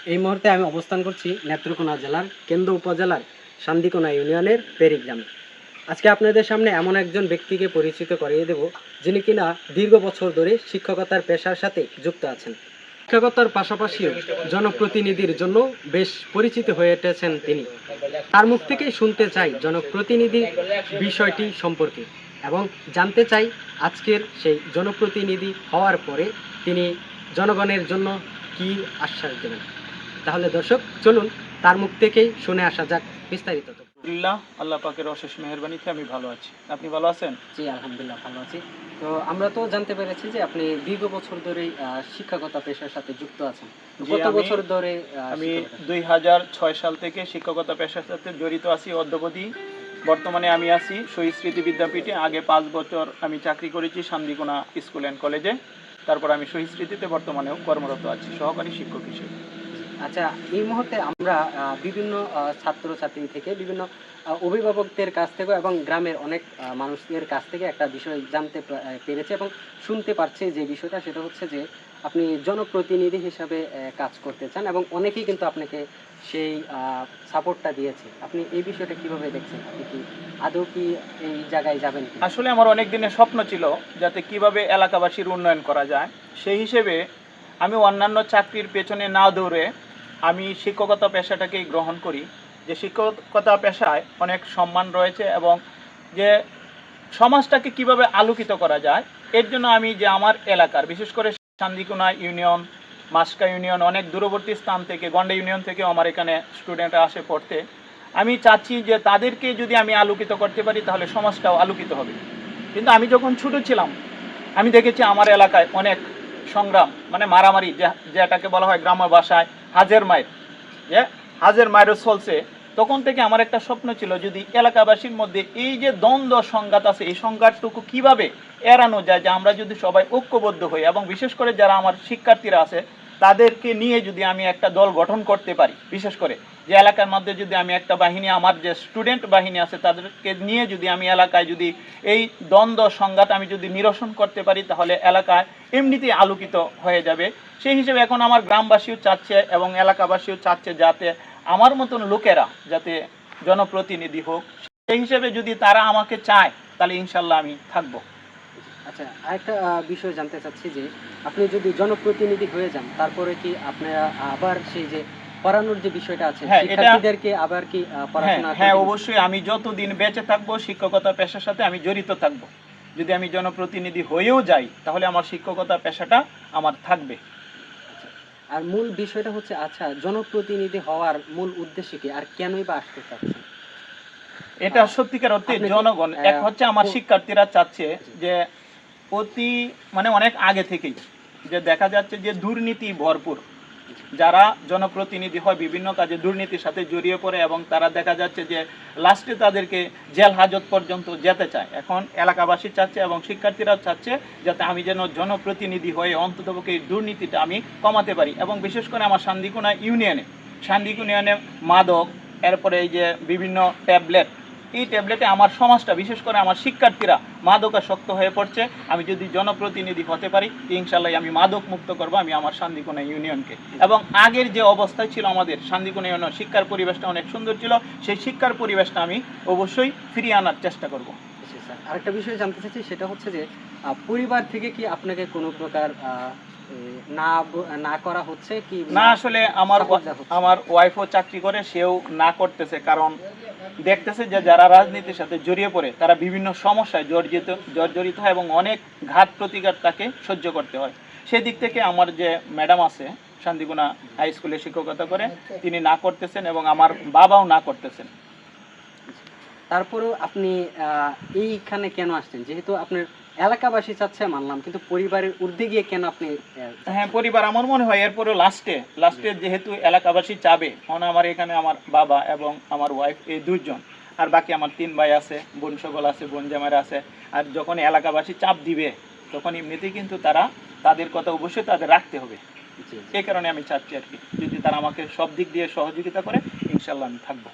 এই মুহূর্তে আমি অবস্থান করছি নেত্রকোনা জেলার কেন্দ্র উপজেলার শান্দিকোনা ইউনিয়নের পেরি গ্রামে। আজকে আপনাদের সামনে এমন একজন ব্যক্তিকে পরিচিত করিয়ে দেব, যিনি কিনা দীর্ঘ বছর ধরে শিক্ষকতার পেশার সাথে যুক্ত আছেন। শিক্ষকতার পাশাপাশিও জনপ্রতিনিধির জন্য বেশ পরিচিত হয়ে উঠেছেন তিনি। তার মুখ থেকেই শুনতে চাই জনপ্রতিনিধি বিষয়টি সম্পর্কে, এবং জানতে চাই আজকের সেই জনপ্রতিনিধি হওয়ার পরে তিনি জনগণের জন্য কি আশ্বাস দেবেন। তাহলে দর্শক চলুন তার মুখ থেকেই শুনে আসা যাক বিস্তারিত। আলহামদুলিল্লাহ, আল্লাহ পাকের অশেষ মেহেরবানিতে আমি ভালো আছি। আপনি ভালো আছেন? জি আলহামদুলিল্লাহ ভালো আছি। তো আমরা তো জানতে পেরেছি যে আপনি দীর্ঘ বছর ধরেই শিক্ষকতা পেশার সাথে যুক্ত আছেন। কত বছর ধরে? আমি 2006 সাল থেকে শিক্ষকতা পেশার সাথে জড়িত আছি অদ্যাবধি। বর্তমানে আমি আছি শহীদ স্মৃতি বিদ্যাপীঠে। আগে 5 বছর আমি চাকরি করেছি শান্দিকোনা স্কুল অ্যান্ড কলেজে। তারপর আমি শহীদ স্মৃতিতে বর্তমানেও কর্মরত আছি সহকারী শিক্ষক হিসেবে। আচ্ছা, এই মুহূর্তে আমরা বিভিন্ন ছাত্রছাত্রী থেকে, বিভিন্ন অভিভাবকদের কাছ থেকে এবং গ্রামের অনেক মানুষদের কাছ থেকে একটা বিষয় জানতে পেরেছি এবং শুনতে পারছি। যে বিষয়টা সেটা হচ্ছে যে আপনি জনপ্রতিনিধি হিসাবে কাজ করতে চান, এবং অনেকেই কিন্তু আপনাকে সেই সাপোর্টটা দিয়েছে। আপনি এই বিষয়টা কিভাবে দেখছেন? আপনি কি আদৌ কি এই জায়গায় যাবেন? আসলে আমার অনেক দিনের স্বপ্ন ছিল যাতে কিভাবে এলাকাবাসীর উন্নয়ন করা যায়। সেই হিসেবে আমি অন্যান্য চাকরির পেছনে না দৌড়ে আমি শিক্ষকতা পেশাটাকেই গ্রহণ করি। যে শিক্ষকতা পেশায় অনেক সম্মান রয়েছে এবং যে সমাজটাকে কিভাবে আলোকিত করা যায়, এর জন্য আমি যে আমার এলাকার বিশেষ করে চান্দিকোনা ইউনিয়ন, মাসকা ইউনিয়ন, অনেক দূরবর্তী স্থান থেকে, গন্ডা ইউনিয়ন থেকেও আমার এখানে স্টুডেন্টরা আসে পড়তে। আমি চাচ্ছি যে তাদেরকে যদি আমি আলোকিত করতে পারি তাহলে সমাজটাও আলোকিত হবে। কিন্তু আমি যখন ছোটো ছিলাম আমি দেখেছি আমার এলাকায় অনেক সংগ্রাম, মানে মারামারি, যেটাকে বলা হয় গ্রাম্য ভাষায় হাজের মায়ের, যে হাজের মায়েরও চলছে। তখন থেকে আমার একটা স্বপ্ন ছিল যদি এলাকাবাসীর মধ্যে এই যে দ্বন্দ্ব সংঘাত আছে এই সংঘাতটুকু কিভাবে এড়ানো যায়, যে আমরা যদি সবাই ঐক্যবদ্ধ হই এবং বিশেষ করে যারা আমার শিক্ষার্থীরা আছে তাদেরকে নিয়ে যদি আমি একটা দল গঠন করতে পারি, বিশেষ করে যে এলাকার মধ্যে যদি আমি একটা বাহিনী, আমার যে স্টুডেন্ট বাহিনী আছে তাদেরকে নিয়ে যদি আমি এলাকায় যদি এই দ্বন্দ্ব সংঘাত আমি যদি নিরসন করতে পারি তাহলে এলাকায় এমনিতেই আলোকিত হয়ে যাবে। সেই হিসেবে এখন আমার গ্রামবাসীও চাচ্ছে এবং এলাকাবাসীও চাচ্ছে যাতে আমার মতন লোকেরা যাতে জনপ্রতিনিধি হোক। সেই হিসেবে যদি তারা আমাকে চায় তাহলে ইনশাল্লাহ আমি থাকবো। আচ্ছা, আরেকটা বিষয় জানতে চাচ্ছি যে আপনি যদি জনপ্রতিনিধি হয়ে যান তারপরে কি আপনারা আবার সেই যে পড়ানোর যে বিষয়টা আছে শিক্ষার্থীদেরকে আবার কি পড়াশোনা? হ্যাঁ অবশ্যই, আমি যতদিন বেঁচে থাকবো শিক্ষকতা পেশার সাথে আমি জড়িত থাকবো। যদি আমি জনপ্রতিনিধি হয়েও যাই তাহলে আমার শিক্ষকতা পেশাটা আমার থাকবে। আর মূল বিষয়টা হচ্ছে, আচ্ছা জনপ্রতিনিধি হওয়ার মূল উদ্দেশ্য কি, আর কেনই বা আসতে চাচ্ছেন? এটা সত্যিকার অর্থে জনগণ, এক হচ্ছে আমার শিক্ষার্থীরা চাচ্ছে যে মানে অনেক আগে থেকেই যে দেখা যাচ্ছে যে দুর্নীতি ভরপুর, যারা জনপ্রতিনিধি হয় বিভিন্ন কাজে দুর্নীতির সাথে জড়িয়ে পড়ে এবং তারা দেখা যাচ্ছে যে লাস্টে তাদেরকে জেল হাজত পর্যন্ত যেতে চায়। এখন এলাকাবাসী চাচ্ছে এবং শিক্ষার্থীরা চাচ্ছে যাতে আমি যেন জনপ্রতিনিধি হয়ে অন্ততপক্ষে এই দুর্নীতিটা আমি কমাতে পারি। এবং বিশেষ করে আমার শান্দিকোনা ইউনিয়নে মাদক, এরপরে এই যে বিভিন্ন ট্যাবলেট, এই ট্যাবলেটে আমার সমাজটা বিশেষ করে আমার শিক্ষার্থীরা মাদকাসক্ত হয়ে পড়ছে। আমি যদি জনপ্রতিনিধি হতে পারি ইনশাল্লাহ আমি মাদক মুক্ত করব আমি আমার শান্দিকোনা ইউনিয়নকে। এবং আগের যে অবস্থায় ছিল আমাদের শান্দিকোনা ইউনিয়ন, শিক্ষার পরিবেশটা অনেক সুন্দর ছিল, সেই শিক্ষার পরিবেশটা আমি অবশ্যই ফিরিয়ে আনার চেষ্টা করব। আরেকটা বিষয় জানতে চাচ্ছি, সেটা হচ্ছে যে পরিবার থেকে কি আপনাকে কোনো প্রকার না করা হচ্ছে কি? না, আসলে আমার ওয়াইফও চাকরি করে, সেও না করতেছে, কারণ দেখতেছে যে যারা রাজনীতির সাথে জড়িয়ে পড়ে তারা বিভিন্ন সমস্যায় জর্জরিত হয় এবং অনেক ঘাত প্রতিঘাত তাকে সহ্য করতে হয়। সেদিক থেকে আমার যে ম্যাডাম আছে শান্তিকোনা হাই স্কুলে শিক্ষকতা করে, তিনি না করতেছেন এবং আমার বাবাও না করতেছেন। তারপরেও আপনি এইখানে কেন আসছেন? যেহেতু আপনার এলাকাবাসী চাচ্ছে মানলাম, কিন্তু পরিবারের ঊর্ধ্বে গিয়ে কেন আপনি? হ্যাঁ, পরিবার আমার মনে হয় এরপরে লাস্টে যেহেতু এলাকাবাসী চাবে, কারণ আমার এখানে আমার বাবা এবং আমার ওয়াইফ এই দুজন, আর বাকি আমার 3 ভাই আছে, বোন সকল আছে, বোন জামাইরা আছে। আর যখন এলাকাবাসী চাপ দিবে তখন এমনিতেই কিন্তু তাদের কথা অবশ্যই তাদের রাখতে হবে। এই কারণে আমি চাচ্ছি আর কি, যদি তারা আমাকে সব দিক দিয়ে সহযোগিতা করে ইনশাল্লাহ আমি থাকবো।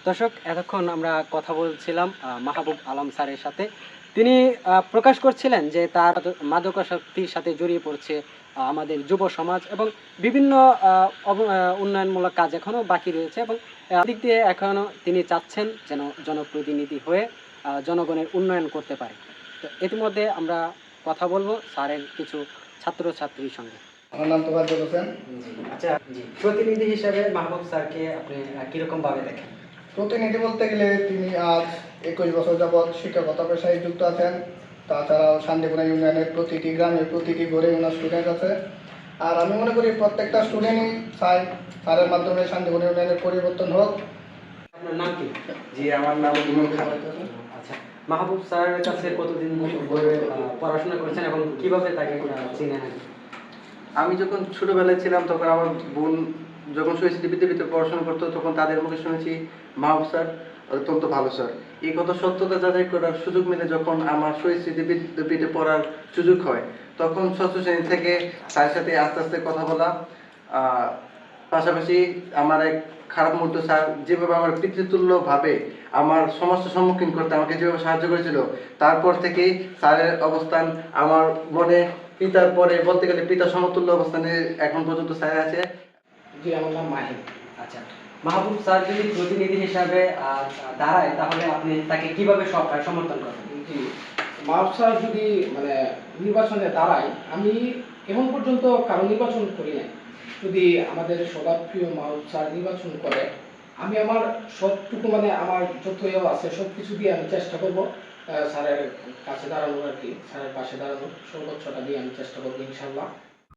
দর্শক, এতক্ষণ আমরা কথা বলছিলাম মাহবুব আলম স্যারের সাথে। তিনি প্রকাশ করছিলেন যে তার মাদকাসক্তির সাথে জড়িয়ে পড়ছে আমাদের যুব সমাজ এবং বিভিন্ন উন্নয়নমূলক কাজ এখনও বাকি রয়েছে এবং দিক দিয়ে এখনও তিনি চাচ্ছেন যেন জনপ্রতিনিধি হয়ে জনগণের উন্নয়ন করতে পারে। তো ইতিমধ্যে আমরা কথা বলবো স্যারের কিছু ছাত্রছাত্রীর সঙ্গে। আমার নাম তোফাজ্জল হোসেন। আচ্ছা, প্রতিনিধি হিসেবে মাহবুব স্যারকে আপনি কিরকম ভাবে দেখেন? প্রতিনিধি বলতে গেলে তিনি আজ 21 বছর যাবৎ শিক্ষকতা পেশায় যুক্ত আছেন। তাছাড়াও শান্তিপুরা ইউনিয়নের প্রতিটি গ্রামে প্রতিটি ঘরে ওনার স্টুডেন্ট আছে। আর আমি মনে করি প্রত্যেকটা স্টুডেন্টই চাই স্যারের মাধ্যমে শান্তিপুরা ইউনিয়নের পরিবর্তন হোক। আপনার নাম কি? জি, আমার নাম ইমন খান। আচ্ছা, মাহবুব স্যারের কাছে কতদিন ধরে পড়াশোনা করেছেন এবং কিভাবে তাকে চিনেন? আমি যখন ছোটবেলায় ছিলাম তখন আমার বোন যখন শহীদ বিদ্যাপীঠে পড়াশোনা করতো তখন তাদের মুখে শুনেছি মাহবুব স্যার অত্যন্ত ভালো স্যার। এই কথা সত্যতা যাচাই করার সুযোগ মিলে যখন আমার শহীদ বিদ্যাপীঠে পড়ার সুযোগ হয় তখন ষষ্ঠ শ্রেণী থেকে স্যারের সাথে আস্তে আস্তে কথা বলা, পাশাপাশি আমার এক খারাপ মুহূর্ত স্যার যেভাবে আমার পিতৃতুল্যভাবে আমার সমস্যার সম্মুখীন করতে আমাকে যেভাবে সাহায্য করেছিল তারপর থেকেই স্যারের অবস্থান আমার মনে পিতার পরে বলতে গেলে পিতা সমতুল্য অবস্থানে এখন পর্যন্ত স্যার আছে। জি, আমার নাম মাহিন। আচ্ছা, মাহবুব স্যার যদি প্রতিনিধি হিসাবে দাঁড়ায় তাহলে আপনি তাকে কিভাবে সমর্থন করবেন? জি, মাহবুব স্যার যদি নির্বাচনে দাঁড়ায়, আমি এখন পর্যন্ত কারো নির্বাচন করি নাই। যদি আমাদের সবার প্রিয় মাহবুব স্যার নির্বাচন করে, আমি আমার সবটুকু আমার যত আছে সব কিছু দিয়ে আমি চেষ্টা করব স্যারের কাছে দাঁড়ানোর, স্যারের পাশে দাঁড়ানোর সর্বোচ্চটা দিয়ে আমি চেষ্টা করবো ইনশাল্লাহ।